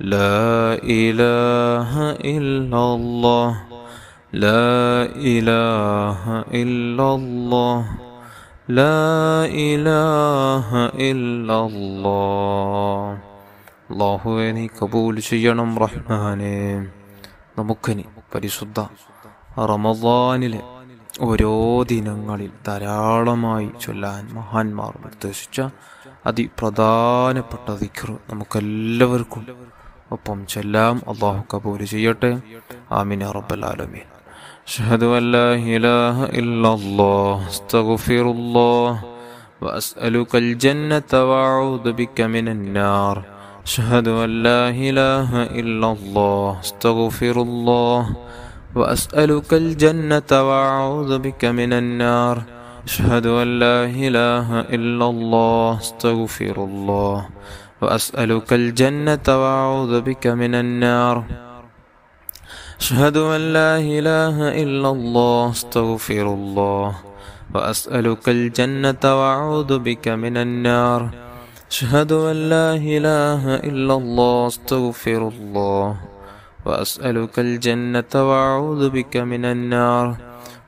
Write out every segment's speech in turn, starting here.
لا إله إلا الله لا إله إلا الله لا إله إلا الله. അല്ലാഹുവേ നീ കബൂൽ ചെയ്യണം റഹ്മാനേ. നമുക്കിനി പരിശുദ്ധ റമളാനിലെ ഓരോ ദിനങ്ങളിൽ ധാരാളമായി ചൊല്ലാൻ മഹാന്മാർ നിർദ്ദേശിച്ച അതിപ്രധാനപ്പെട്ട ദിക്ർ നമുക്കെല്ലാവർക്കും ഒപ്പം ചൊല്ലാം. അല്ലാഹു കബൂൽ ചെയ്യട്ടെ. ആമീൻ യാ റബ്ബൽ ആലമീൻ. അഷ്ഹദു അൻ ലാ ഇലാഹ ഇല്ലല്ലാഹ് അസ്തഗ്ഫിറുല്ലാഹ് വഅസ്അലുകൽ ജന്നത വഅഊദു ബിക മിനൻ നാർ. അഷ്ഹദു അൻ ലാ ഇലാഹ ഇല്ലല്ലാഹ് അസ്തഗ്ഫിറുല്ലാഹ് വഅസ്അലുകൽ ജന്നത വഅഊദു ബിക മിനൻ നാർ. അഷ്ഹദു അൻ ലാ ഇലാഹ ഇല്ലല്ലാഹ് അസ്തഗ്ഫിറുല്ലാഹ് വഅസ്അലുകൽ ജന്നത വഅഊദു ബിക മിനൻ നാർ. أشهد أن لا إله إلا الله أستغفر الله وأسألك الجنة وأعوذ بك من النار. أشهد أن لا إله إلا الله أستغفر الله وأسألك الجنة وأعوذ بك من النار.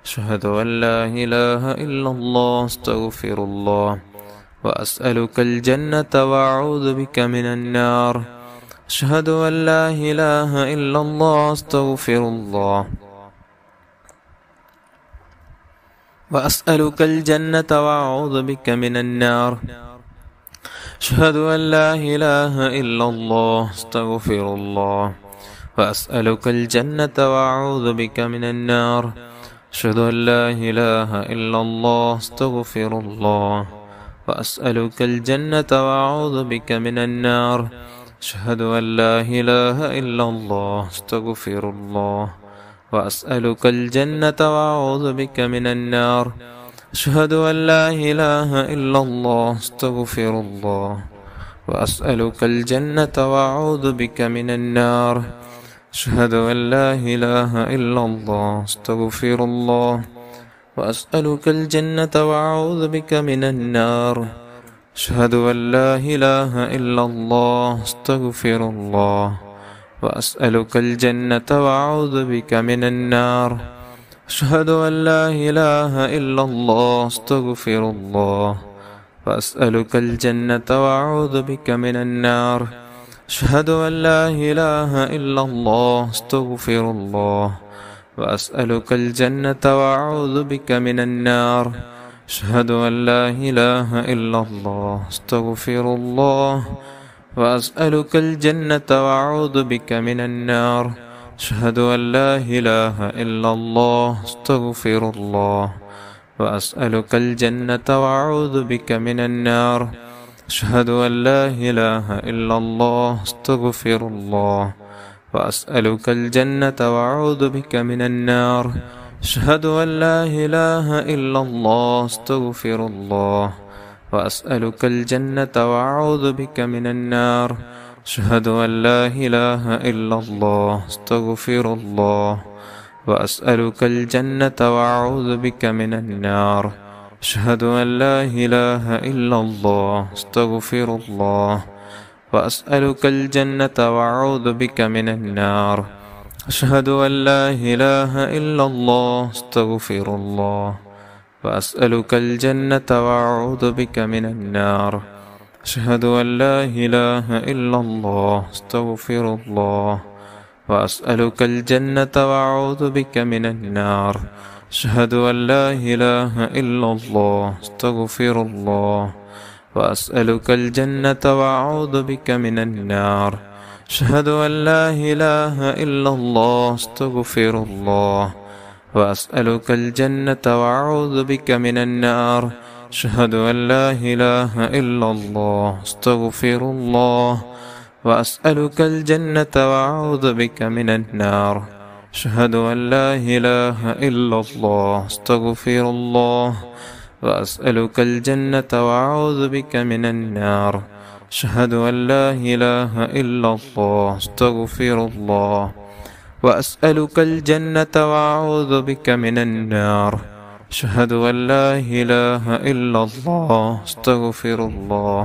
أشهد أن لا إله إلا الله أستغفر الله وأسألك الجنة وأعوذ بك من النار. أشهد أن لا إله إلا الله أستغفر الله وأسألك الجنة وأعوذ بك من النار. أشهد أن لا إله إلا الله أستغفر الله وأسألك الجنة وأعوذ بك من النار. أشهد أن لا إله إلا الله أستغفر الله وأسألك الجنة وأعوذ بك من النار. أشهد أن لا إله إلا الله أستغفر الله وأسألك الجنة وأعوذ بك من النار. أشهد أن لا إله إلا الله أستغفر الله وأسألك الجنة وأعوذ بك من النار. أشهد أن لا إله إلا الله أستغفر الله وأسألك الجنة وأعوذ بك من النار. أشهد أن لا إله إلا الله أستغفر الله وأسألك الجنة وأعوذ بك من النار. أشهد أن لا إله إلا الله أستغفر الله وأسألك الجنة وأعوذ بك من النار. أشهد أن لا إله إلا الله أستغفر الله وأسألك الجنة وأعوذ بك من النار. أشهد أن لا إله إلا الله أستغفر الله وأسألك الجنة وأعوذ بك من النار. أشهد أن لا إله إلا الله أستغفر الله وأسألك الجنة وأعوذ بك من النار. أشهد أن لا إله إلا الله أستغفر الله وأسألك الجنة وأعوذ بك من النار. أشهد أن لا إله إلا الله أستغفر الله وأسألك الجنة وأعوذ بك من النار. أشهد أن لا إله إلا الله أستغفر الله وأسألك الجنة وأعوذ بك من النار. أشهد أن لا إله إلا الله أستغفر الله وأسألك الجنة وأعوذ بك من النار. أشهد أن لا إله إلا الله أستغفر الله وأسألك الجنة وأعوذ بك من النار. أشهد أن لا إله إلا الله أستغفر الله وأسألك الجنة وأعوذ بك من النار. أشهد أن لا إله إلا الله أستغفر الله وأسألك الجنة وأعوذ بك من النار. أشهد أن لا إله إلا الله أستغفر الله وأسألك الجنة وأعوذ بك من النار. أشهد أن لا إله إلا الله أستغفر الله وأسألك الجنة وأعوذ بك من النار. أشهد أن لا إله إلا الله أستغفر الله وأسألك الجنة وأعوذ بك من النار. أشهد أن لا إله إلا الله أستغفر الله وأسألك الجنة وأعوذ بك من النار. أشهد أن لا إله إلا الله أستغفر الله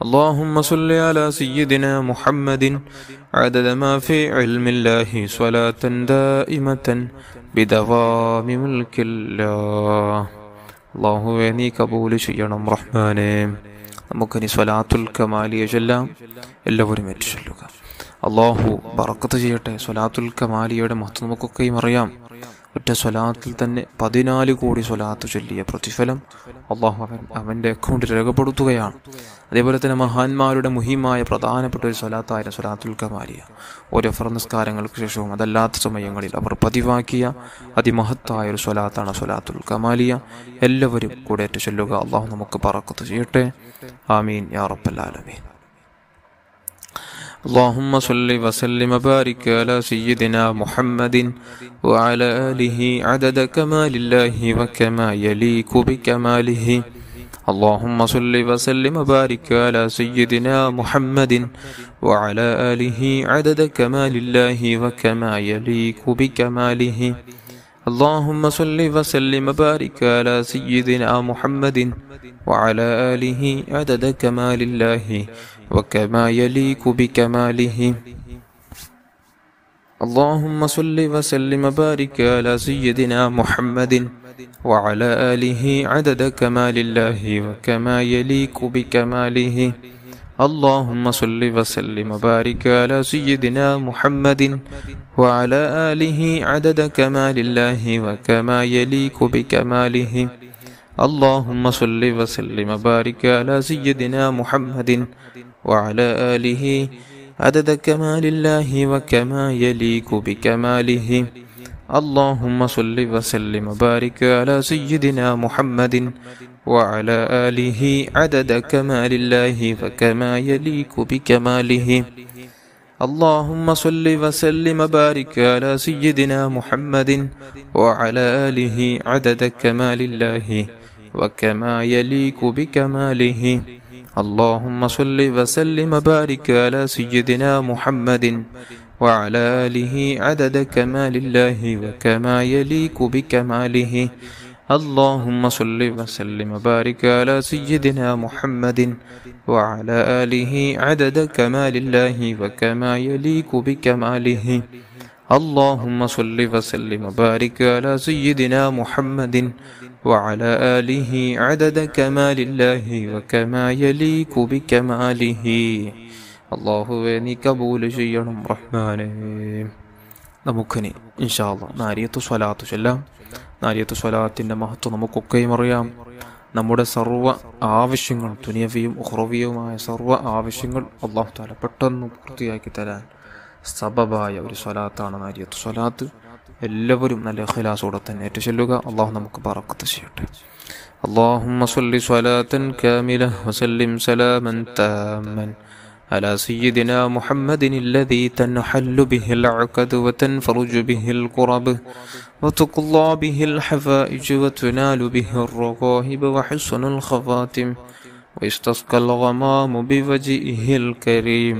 اللهم صل على سيدنا محمد عدد ما في علم الله صلاة دائمة بدوام ملك الله. അള്ളാഹുവേ നീ കബൂൽ ചെയ്യണം റഹ്മാനേ. നമുക്കിനി സ്വലാത്തുൽ കമാലിയ ചൊല്ലാം. എല്ലാവരും ഏറ്റു ചൊല്ലുക. അള്ളാഹു ബറക്കത്ത് ചെയ്യട്ടെ. സ്വലാത്തുൽ കമാലിയയുടെ മഹത്വം നമുക്കൊക്കെയും അറിയാം. ഒറ്റ സ്വലാത്തിൽ തന്നെ 14 കോടി സ്വലാത്ത് ചൊല്ലിയ പ്രതിഫലം അള്ളാഹു അവൻ്റെ അക്കൗണ്ടിൽ രേഖപ്പെടുത്തുകയാണ്. അതേപോലെ തന്നെ മഹാന്മാരുടെ മുഹിമായ പ്രധാനപ്പെട്ട ഒരു സ്വലാത്തായിരുന്നു സ്വലാത്തുൽ കമാലിയ. ഓരോ ഫർനിസ്കാരങ്ങൾക്ക് ശേഷവും അതല്ലാത്ത സമയങ്ങളിൽ അവർ പതിവാക്കിയ അതിമഹത്തായ ഒരു സ്വലാത്താണ് സ്വലാത്തുൽ കമാലിയ. എല്ലാവരും കൂടെ ഏറ്റു ചൊല്ലുക. അള്ളാഹു നമുക്ക് ബറക്കത്ത് ചെയ്യട്ടെ. ആമീൻ യാ റബ്ബൽ ആലമീൻ. اللهم صل وسلم وبارك على سيدنا محمد وعلى آله عدد كمال الله وكما يليق بكماله. اللهم صل وسلم وبارك على سيدنا محمد وعلى آله عدد كمال الله وكما يليق بكماله. اللهم صل وسلم وبارك على سيدنا محمد وعلى آله عدد كمال الله وكما يليق بكماله. اللهم صل وسلم وبارك على سيدنا محمد وعلى آله عدد كمال الله وكما يليق بكماله. اللهم صل وسلم وبارك على سيدنا محمد وعلى آله عدد كمال الله وكما يليق بكماله. اللهم صل وسلم وبارك على سيدنا محمد وعلى آله عدد كمال الله وكما يليق بكماله. اللهم صل وسلم وبارك على سيدنا محمد وعلى آله عدد كمال الله وكما يليق بكماله. اللهم صل وسلم وبارك على سيدنا محمد وعلى آله عدد كمال الله وكما يليق بكماله. اللهم صل وسلم وبارك على سيدنا محمد وعلى آله عدد كمال الله وكما يليق بكماله. اللهم صل وسلم وبارك على سيدنا محمد وعلى آله عدد كمال الله وكما يليق بكماله. اللهم صل وسلم وبارك على سيدنا محمد وعلى آله عدد كمال الله وكما يليق بكماله. അള്ളാഹുവേ നീ കബൂൽ ചെയ്യണം റഹ്മാനേ. നമുക്കിനി ഇൻഷാ അല്ലാഹ് നാരിയത്തു സ്വലാത്ത് ചൊല്ലാം. നാരിയത്തു സ്വലാത്തിൻ്റെ മഹത്വം നമുക്കൊക്കെയും അറിയാം. നമ്മുടെ സർവ്വ ആവശ്യങ്ങൾ ദുനിയവിയും ഉഖ്റവിയുമായ സർവ്വ ആവശ്യങ്ങൾ അല്ലാഹു തആല പെട്ടെന്ന് പൂർത്തിയാക്കി തരാൻ സബബായ ഒരു സ്വലാത്താണ് നാരിയത്തു സ്വലാത്ത്. എല്ലാവരും നല്ല ഇഖ്ലാസോടെ തന്നെ ഏറ്റു ചൊല്ലുക. അള്ളാഹു നമുക്ക് ബറക്കത്ത് ചെയ്യട്ടെ. اللهم صل صلاة كاملة وسلم سلاما تاما على سيدنا محمد الذي تنحل به العقد وتنفرج به الكرب وتقضى به الحفائج وتنال به الرغائب وحسن الخواتم ويستسقى الغمام بوجهه الكريم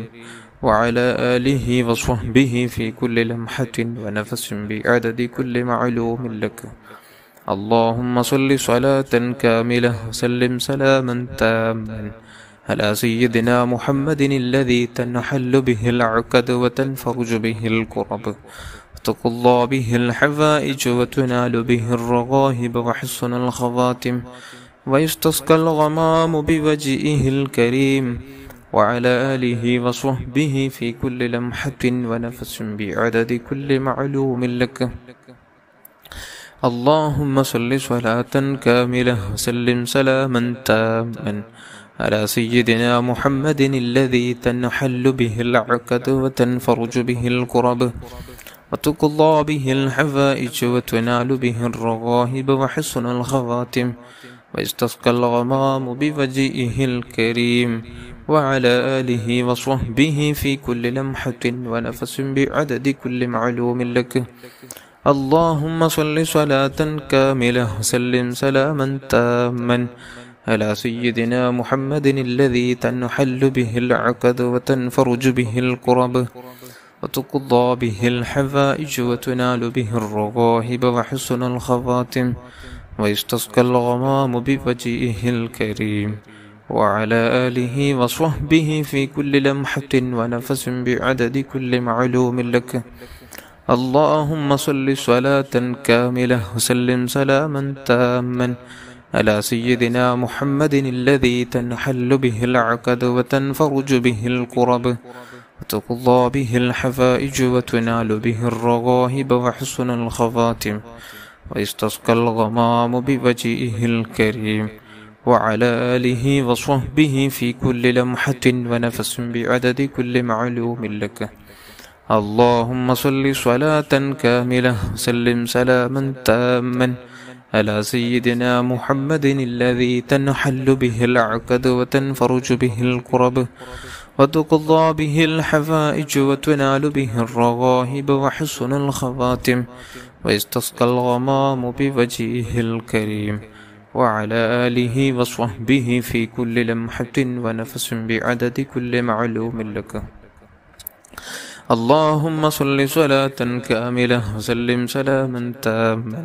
وعلى آله وصحبه في كل لمحة ونفس بعدد كل معلوم لك. اللهم صل صلاة كاملة وسلم سلاما تاما على سيدنا محمد الذي تنحل به العقد وتنفرج به الكرب وتقضى به الحوائج وتنال به الرغائب وحسن الخواتم ويستسقى الغمام بوجهه الكريم وعلى آله وصحبه في كل لمحة ونفس بعدد كل معلوم لك. اللهم صل صلاة كاملة وسلم سلاما تاما على سيدنا محمد الذي تنحل به العقد وتنفرج به الكرب وتقضى به الحوائج وتنال به الرغائب وحسن الخواتم ويستسقى الغمام بوجهه الكريم وعلى آله وصحبه في كل لمحة ونفس بعدد كل معلوم لك. اللهم صل صلاة كاملة وسلم سلاما تاما على سيدنا محمد الذي تنحل به العقد وتنفرج به الكرب وتقضى به الحوائج وتنال به الرغائب وحسن الخواتم ويستسقى الغمام بوجهه الكريم وعلى آله وصحبه في كل لمحة ونفس بعدد كل معلوم لك. اللهم صل صلاة كاملة وسلم سلاما تاما على سيدنا محمد الذي تنحل به العقد وتنفرج به الكرب وتقضى به الحفائج وتنال به الرغائب وحسن الخواتم ويستسقى الغمام بوجهه الكريم وعلى آله وصحبه في كل لمحة ونفس بعدد كل معلوم لك. اللهم صل صلاة كاملة وسلم سلاما تاما على سيدنا محمد الذي تنحل به العقد وتنفرج به الكرب وتقضى به الحفائج وتنال به الرغائب وحسن الخواتم ويستسقى الغمام بوجهه الكريم وعلى آله وصحبه في كل لمحة ونفس بعدد كل معلوم لك. اللهم صل صلاة كاملة وسلم سلاما تاما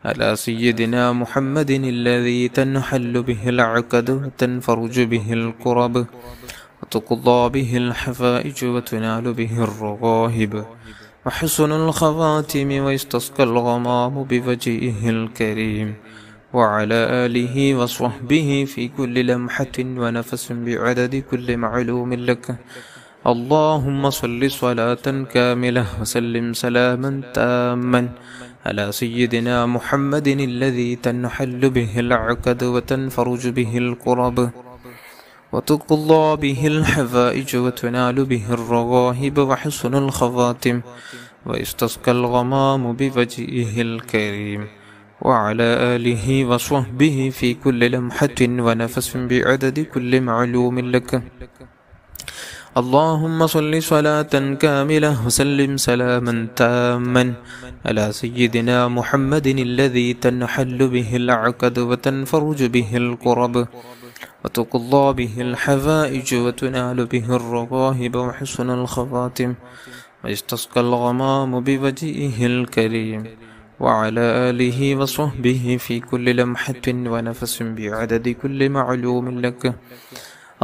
على سيدنا محمد الذي تنحل به العقد وتنفرج به الكرب وتقضى به الحفائج وتنال به الرغائب وحسن الخواتم ويستسقى الغمام بوجهه الكريم وعلى آله وصحبه في كل لمحة ونفس بعدد كل معلوم لك. اللهم صل صلاة كاملة وسلم سلاما تاما على سيدنا محمد الذي تنحل به العقد وتنفرج به الكرب وتقضى به الحفائج وتنال به الرغائب وحسن الخواتم ويستسقى الغمام بوجهه الكريم وعلى آله وصحبه في كل لمحة ونفس بعدد كل معلوم لك. اللهم صل صلاة كاملة وسلم سلاما تاما على سيدنا محمد الذي تنحل به العقد وتنفرج به الكرب وتقضى به الحفائج وتنال به الرغائب وحسن الخواتم ويستسقى الغمام بوجهه الكريم وعلى آله وصحبه في كل لمحة ونفس بعدد كل معلوم لك.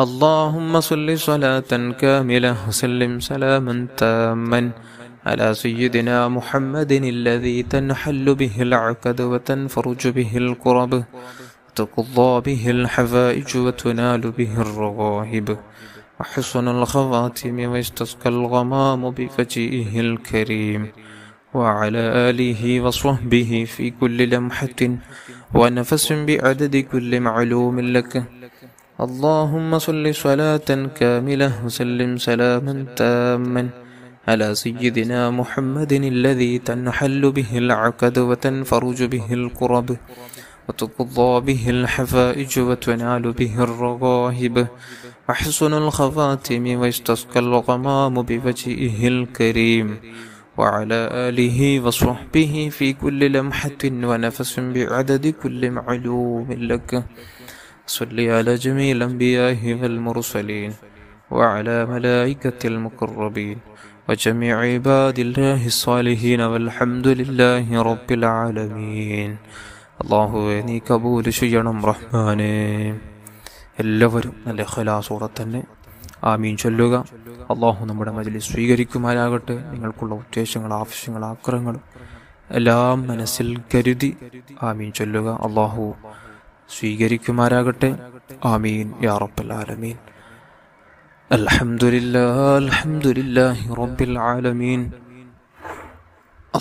اللهم صل صلاة كاملة وسلم سلاما تاما على سيدنا محمد الذي تنحل به العقد وتنفرج به الكرب وتقضى به الحفائج وتنال به الرغائب وحسن الخواتم ويستسقى الغمام بوجهه الكريم وعلى آله وصحبه في كل لمحة ونفس بعدد كل معلوم لك. اللهم صل صلاة كاملة وسلم سلاما تاما على سيدنا محمد الذي تنحل به العقد وتنفرج به الكرب وتقضى به الحفائج وتنال به الرغائب وحسن الخواتم ويستسقى الغمام بوجهه الكريم وعلى آله وصحبه في كل لمحة ونفس بعدد كل معلوم لك. صل على جميع الأنبياء والمرسلين وعلى ملائكة المقربين وجميع عباد الله الصالحين والحمد لله رب العالمين. അള്ളാഹുവേ നീ കബൂൽ ചെയ്യണം റഹ്മാനേ. എല്ലാവരും നല്ല ഇഖ്ലാസോടെ തന്നെ ആമീൻ ചൊല്ലുക. അള്ളാഹു നമ്മുടെ മജ്‌ലിസ് സ്വീകരിക്കുമാറാകട്ടെ. നിങ്ങൾക്കുള്ള ഉദ്ദേശങ്ങൾ, ആവശ്യങ്ങൾ, ആഗ്രഹങ്ങളും എല്ലാം മനസ്സിൽ കരുതി ആമീൻ ചൊല്ലുക. അള്ളാഹു സ്വീകരിക്കുമാറാകട്ടെ. ആമീൻ യാ റബ്ബൽ ആലമീൻ. അൽഹംദുലില്ലാഹ് അൽഹംദുലില്ലാഹി റബ്ബിൽ ആലമീൻ.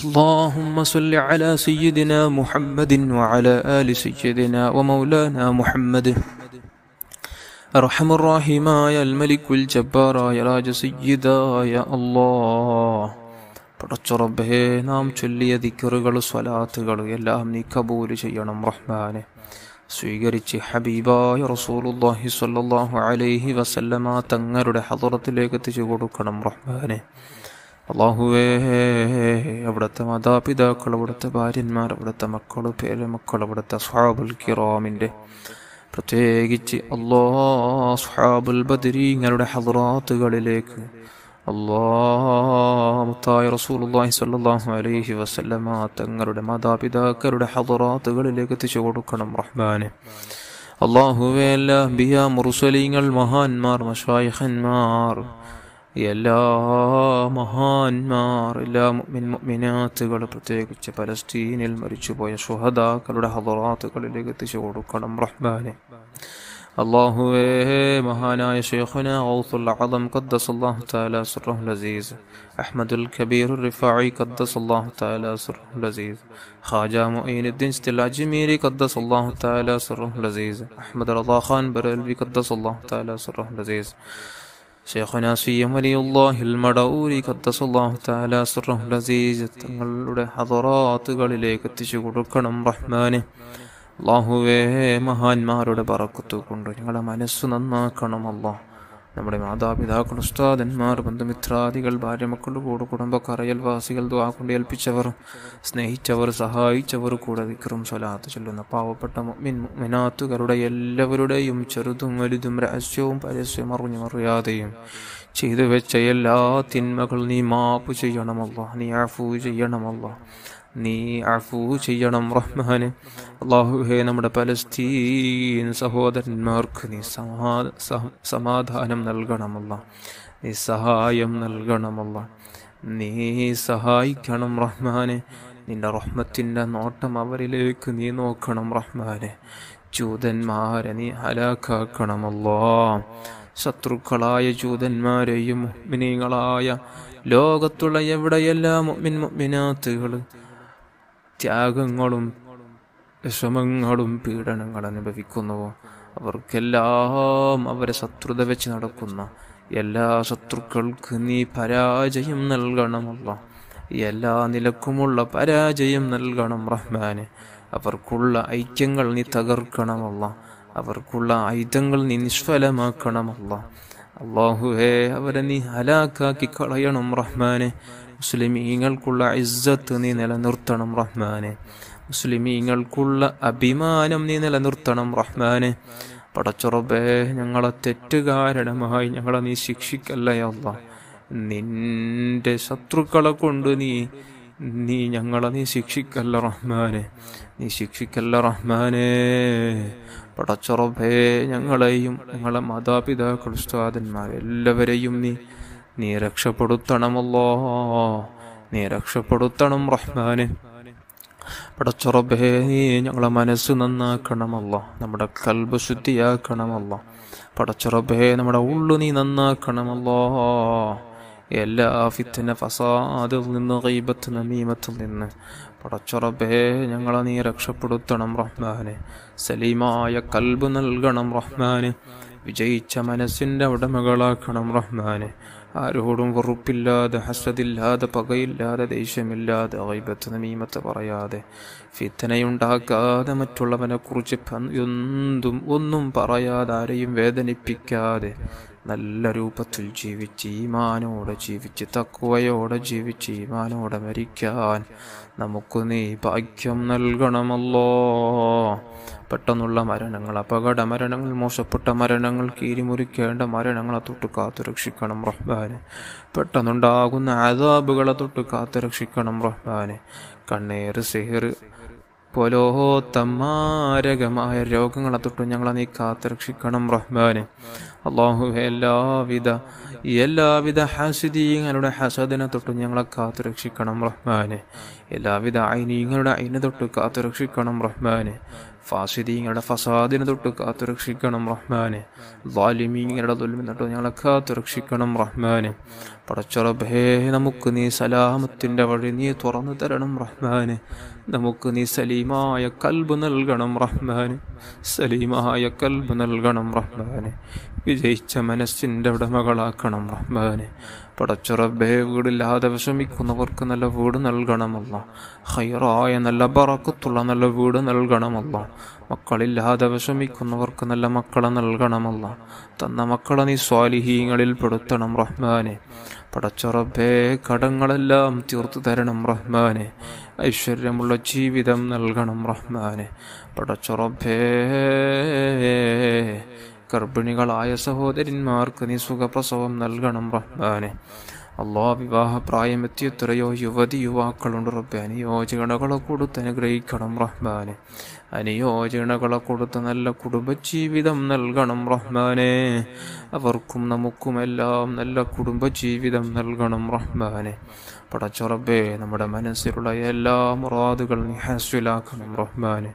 اللهم صل على سيدنا محمد وعلى آل سيدنا ومولانا محمد. أرحم الراحمين الملك الجبار يا راج سيدا يا الله. പടച്ച റബ്ബേ, നാം ചൊല്ലിയ ദിക്റുകൾ, സ്വലാത്തുകൾ എല്ലാം നീ കബൂൽ ചെയ്യണം റഹ്മാനെ. സ്വീകരിച്ച് ഹബീബായ റസൂലുള്ളാഹി സ്വല്ലല്ലാഹു അലൈഹി വസല്ലമ തങ്ങളുടെ ഹദറത്തിലേക്ക് എത്തിച്ചു കൊടുക്കണം റഹ്മാനെ. അല്ലാഹുവേ, അവിടുത്തെ മാതാപിതാക്കൾ, അവിടുത്തെ ഭാര്യന്മാർ, അവിടുത്തെ മക്കൾ, പേരമക്കൾ, അവിടുത്തെ അസ്ഹാബുൽ കിറാമിൻ്റെ പ്രത്യേകിച്ച് അസ്ഹാബുൽ ബദരീങ്ങളുടെ ഹദറാത്തുകളിലേക്ക് മുത്തായ റസൂലുള്ളാഹി സ്വല്ലല്ലാഹു അലൈഹി വസല്ലമ തങ്ങളുടെ മാതാപിതാക്കളുടെ ഹദറാത്തുകളിലേക്ക് എത്തിച്ചു കൊടുക്കണം റഹ്മാനെ. അല്ലാഹുവേ എല്ലാ അംബിയാ മുർസലീങ്ങൾ മഹാന്മാർ മശായിഖന്മാർ എല്ലാ മഹാന്മാർ എല്ലാ മുഅ്മിനാത്തുകൾ പ്രത്യേകിച്ച് പലസ്തീനിൽ മരിച്ചുപോയ ശുഹദാക്കളുടെ ഹദറാത്തുകളിലേക്ക് എത്തിച്ചു കൊടുക്കണം റഹ്മാനെ. അല്ലാഹുവേ മഹാനായ ശൈഖുനാ ഗൗസുൽ അഅ്ലം ഖദ്ദസല്ലാഹു തആല സിർറഹുൽ അസീസ്, അഹ്മദുൽ കബീർ റിഫാഇ ഖദ്ദസല്ലാഹു തആല സിർറഹുൽ അസീസ്, ഖാജ മുഈനുദ്ദീൻ സ്തിൽ അജ്മീരി ഖദ്ദസല്ലാഹു തആല സിർറഹുൽ അസീസ്, അഹ്മദ് റളാ ഖാൻ ബറൽവി ഖദ്ദസല്ലാഹു തആല സിർറഹുൽ അസീസ്, ശൈഖുനാ സിയം വലിയുല്ലാഹിൽ മദഊരി ഖദ്ദസല്ലാഹു തആല സിർറഹുൽ അസീസ് തങ്ങളുടെ ഹദറാത്തുകളിലേക്ക് എത്തിച്ചു കൊടുക്കണം റഹ്മാനെ. അല്ലാഹുവേ മഹാന്മാരുടെ ബറക്കത്ത് കൊണ്ട് ഞങ്ങളെ മനസ്സ് നന്നാക്കണം അല്ലാഹ്. നമ്മുടെ മാതാപിതാക്കൾ, ഉസ്താദന്മാർ, ബന്ധുമിത്രാദികൾ, ഭാര്യ മക്കളുടെ കൂടെ കുടുംബക്കാർ, അയൽവാസികൾ, ദുആ കൊണ്ട് ഏൽപ്പിച്ചവർ, സ്നേഹിച്ചവർ, സഹായിച്ചവർ, കൂടെ ദിക്റും സ്വലാത്ത് ചൊല്ലുന്ന പാവപ്പെട്ട മുഅ്മിനാത്തുകളുടെ എല്ലാവരുടെയും ചെറുതും വലുതും രഹസ്യവും പരസ്യവും അറിഞ്ഞും അറിയാതെയും ചെയ്തു വെച്ച എല്ലാ തിന്മകൾ നീ മാപ്പ് ചെയ്യണമല്ലോ, നീ അഫൂ ചെയ്യണമല്ലോ, നീ അഫൂ ചെയ്യണം റഹ്മാനെ. അല്ലാഹുവേ നമ്മുടെ പലസ്തീൻ സഹോദരന്മാർക്ക് നീ സമാധാനം നൽകണമല്ല, നീ സഹായം നൽകണമല്ല, നീ സഹായിക്കണം റഹ്മാനെ. നിന്റെ റഹ്മത്തിൻ്റെ നോട്ടം അവരിലേക്ക് നീ നോക്കണം റഹ്മാനെ. ജൂതന്മാരെ നീ ഹലാക്കാക്കണമല്ലോ. ശത്രുക്കളായ ജൂതന്മാരെയും മുഅ്മിനീങ്ങളായ ലോകത്തുള്ള എവിടെയെല്ലാം മുഅ്മിനാത്തുകൾ ത്യാഗങ്ങളും വിഷമങ്ങളും പീഡനങ്ങൾ അനുഭവിക്കുന്നുവോ അവർക്കെല്ലാം അവരെ ശത്രുത വെച്ച് നടക്കുന്ന എല്ലാ ശത്രുക്കൾക്ക് നീ പരാജയം നൽകണമല്ല, എല്ലാ നിലക്കുമുള്ള പരാജയം നൽകണം റഹ്മാനെ. അവർക്കുള്ള ഐക്യങ്ങൾ നീ തകർക്കണമല്ല, അവർക്കുള്ള ആയുധങ്ങൾ നീ നിഷ്ഫലമാക്കണമല്ല. അല്ലാഹുവേ അവരെ നീ ഹലാക്കാക്കി കളയണം റഹ്മാനെ. മുസ്ലിമീങ്ങൾക്കുള്ള ഇസ്സത്ത് നീ നിലനിർത്തണം റഹ്മാനെ. മുസ്ലിമീങ്ങൾക്കുള്ള അഭിമാനം നീ നിലനിർത്തണം റഹ്മാനെ. പടച്ചുറബേ ഞങ്ങളെ തെറ്റുകാരണമായി ഞങ്ങളെ നീ ശിക്ഷിക്കല്ലേ അല്ലാഹ്. നിന്റെ ശത്രുക്കളെ കൊണ്ട് നീ ഞങ്ങളെ നീ ശിക്ഷിക്കല്ല റഹ്മാനെ, നീ ശിക്ഷിക്കല്ല റഹ്മാനെ. പടച്ചുറബേ ഞങ്ങളെയും ഞങ്ങളെ മാതാപിതാക്കൾ, ഉസ്താദന്മാർ എല്ലാവരെയും നീ രക്ഷപ്പെടുത്തണമല്ലോ, നീ രക്ഷപ്പെടുത്തണം റഹ്മാനെ. പടച്ചുറബേ നീ ഞങ്ങളെ മനസ്സ് നന്നാക്കണമല്ലോ, നമ്മുടെ ഖൽബ് ശുദ്ധിയാക്കണമല്ലോ. പടച്ചുറബേ നമ്മുടെ ഉള്ളു നീ നന്നാക്കണമല്ലോ. എല്ലാ ഫിത്ന ഫസാദിൽ നിന്ന്, ഗീബത്ത് നമീമത്തിൽ നിന്ന് പടച്ചുറബേ ഞങ്ങളെ നീ രക്ഷപ്പെടുത്തണം റഹ്മാനെ. സലീമായ ഖൽബ് നൽകണം റഹ്മാനെ. വിജയിച്ച മനസ്സിൻ്റെ ഉടമകളാക്കണം റഹ്മാനെ. ആരോടും വെറുപ്പില്ലാതെ, ഹസദില്ലാതെ, പകയില്ലാതെ, ദേഷ്യമില്ലാതെ, ഗീബത്ത് നമീമത്ത് പറയാതെ, ഫിത്നയുണ്ടാക്കാതെ, മറ്റുള്ളവനെ കുറിച്ച് ഒന്നും പറയാതെ, ആരെയും വേദനിപ്പിക്കാതെ, നല്ല രൂപത്തിൽ ജീവിച്ച് ഈമാനോടെ ജീവിച്ച് തഖ്വയോടെ ജീവിച്ച് ഈമാനോടെ മരിക്കാൻ നമുക്ക് നീ ഭാഗ്യം നൽകണമല്ലോ. പെട്ടെന്നുള്ള മരണങ്ങൾ, അപകട മരണങ്ങൾ, മോശപ്പെട്ട മരണങ്ങൾ, കീരിമുറിക്കേണ്ട മരണങ്ങളെ തൊട്ട് കാത്തു രക്ഷിക്കണം റഹ്മാനെ. പെട്ടെന്നുണ്ടാകുന്ന അദാബുകളെ തൊട്ട് കാത്തു രക്ഷിക്കണം റഹ്മാനെ. കണ്ണീർ, സിഹർ പോലോത്ത മാരകമായ രോഗങ്ങളെ തൊട്ട് ഞങ്ങളെ നീ കാത്തു രക്ഷിക്കണം റഹ്മാനെ. അല്ലാഹു എല്ലാവിധ ഹാസിദീങ്ങളുടെ ഹസദിനെ തൊട്ട് ഞങ്ങളെ കാത്തു രക്ഷിക്കണം റഹ്മാനെ. എല്ലാവിധ ഐനീങ്ങളുടെ ഐന തൊട്ട് കാത്തു രക്ഷിക്കണം റഹ്മാനെ. ഫാസിദീങ്ങളുടെ ഫസാദിനെ തൊട്ട് കാത്തു രക്ഷിക്കണം റഹ്മാനെ. ളാലിമീങ്ങളുടെ ദുൽമിനെ തൊട്ട് ഞങ്ങളെ കാത്തു രക്ഷിക്കണം റഹ്മാനെ. പടച്ചുറബേ നമുക്ക് നീ സലാമത്തിൻ്റെ വഴി നീ തുറന്നു തരണം റഹ്മാനെ. നമുക്ക് നീ സലീമായ ഖൽബ് നൽകണം റഹ്മാനെ. സലീമായ ഖൽബ് നൽകണം റഹ്മാനെ. വിജയിച്ച മനസ്സിൻ്റെ ഉടമകളാക്കണം റഹ്മാനെ. പടച്ചുറബേ വീടില്ലാതെ വിഷമിക്കുന്നവർക്ക് നല്ല വീട് നൽകണമല്ല. ഖൈറായ നല്ല ബറക്കത്തുള്ള നല്ല വീട് നൽകണമല്ല. മക്കളില്ലാതെ വിഷമിക്കുന്നവർക്ക് നല്ല മക്കളെ നൽകണമല്ല. തന്ന മക്കളെ നീ സ്വാലിഹീങ്ങളിൽ പെടുത്തണം റഹ്മാനെ. പടച്ചുറബേ കടങ്ങളെല്ലാം തീർത്തു തരണം റഹ്മാനെ. ഐശ്വര്യമുള്ള ജീവിതം നൽകണം റഹ്മാനെ. പടച്ചുറബേ ഗർഭിണികളായ സഹോദരന്മാർക്ക് നീ സുഖപ്രസവം നൽകണം റഹ്മാനെ. വിവാഹപ്രായമെത്തിയ എത്രയോ യുവതി യുവാക്കളുണ്ട് റബ്ബെ. അനുയോജനകളെ കൊടുത്ത് അനുഗ്രഹിക്കണം റഹ്മാനെ. അനുയോജനകളെ കൊടുത്ത് നല്ല കുടുംബജീവിതം നൽകണം റഹ്മാനെ. അവർക്കും നമുക്കുമെല്ലാം നല്ല കുടുംബജീവിതം നൽകണം റഹ്മാനെ. പടച്ച റബ്ബേ, നമ്മുടെ മനസ്സിലുള്ള എല്ലാ മുറാദുകൾ നീ ഹാസിലാക്കണം റഹ്മാനെ.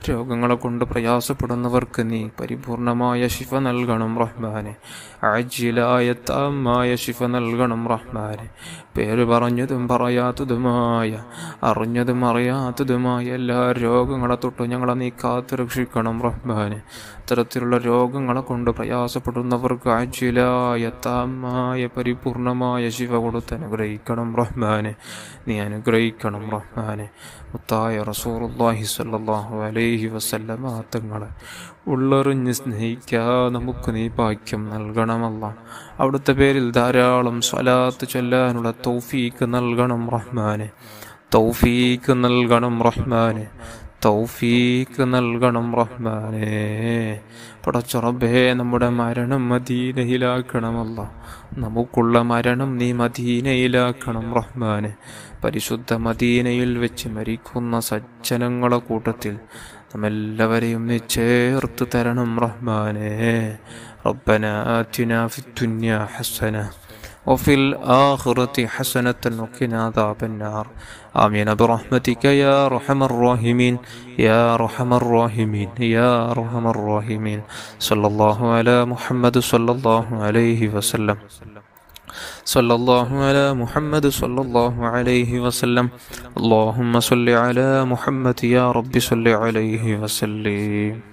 രോഗങ്ങളെ കൊണ്ട് പ്രയാസപ്പെടുന്നവർക്ക് നീ പരിപൂർണമായ ശിഫ നൽകണം റഹ്മാനെ. അജിലായ താമായ ശിഫ നൽകണം റഹ്മാനെ. പേര് പറഞ്ഞതും പറയാത്തതുമായ, അറിഞ്ഞതും അറിയാത്തതുമായ എല്ലാ രോഗങ്ങളെ തൊട്ട് ഞങ്ങളെ നീ കാത്തുരക്ഷിക്കണം റഹ്മാനെ. ഇത്തരത്തിലുള്ള രോഗങ്ങളെ കൊണ്ട് പ്രയാസപ്പെടുന്നവർക്ക് അജിലായ താമായ പരിപൂർണമായ ശിഫ കൊടുത്ത് അനുഗ്രഹിക്കണം റഹ്മാനെ. നീ അനുഗ്രഹിക്കണം റഹ്മാനെ. മുത്തായ റസൂലുള്ളാഹി സ്വല്ലല്ലാഹു അലൈഹി വസല്ലമ തങ്ങളെ ഉള്ളറിഞ്ഞ് സ്നേഹിക്കാൻ നമുക്ക് നീ ഭാഗ്യം നൽകണമല്ല. അവിടുത്തെ പേരിൽ ധാരാളം സ്വലാത്ത് ചൊല്ലാനുള്ള തൗഫീക്ക് നൽകണം റഹ്മാനെ. തൗഫീക്ക് നൽകണം റഹ്മാനെ. തൗഫീക്ക് നൽകണം റഹ്മാനെ. പടച്ച റബ്ബേ, നമ്മുടെ മരണം മദീനയിലാക്കണമല്ല. നമുക്കുള്ള മരണം നീ മദീനയിലാക്കണം റഹ്മാനെ. പരിശുദ്ധ മദീനയിൽ വെച്ച് മരിക്കുന്ന സജ്ജനങ്ങളെ കൂട്ടത്തിൽ നമ്മെല്ലാവരെയും നീ ചേർത്ത് തരണം റഹ്മാനെ. റബ്ബന ആതിനാ ഫിദ്ദുനിയ ഹസന وفي الآخرة حسنة وقنا عذاب النار. آمين برحمتك يا أرحم الراحمين يا أرحم الراحمين يا أرحم الراحمين. صلى الله على محمد صلى الله عليه وسلم. صلى الله على محمد صلى الله عليه وسلم. اللهم صل على محمد يا رب صل عليه وسلم.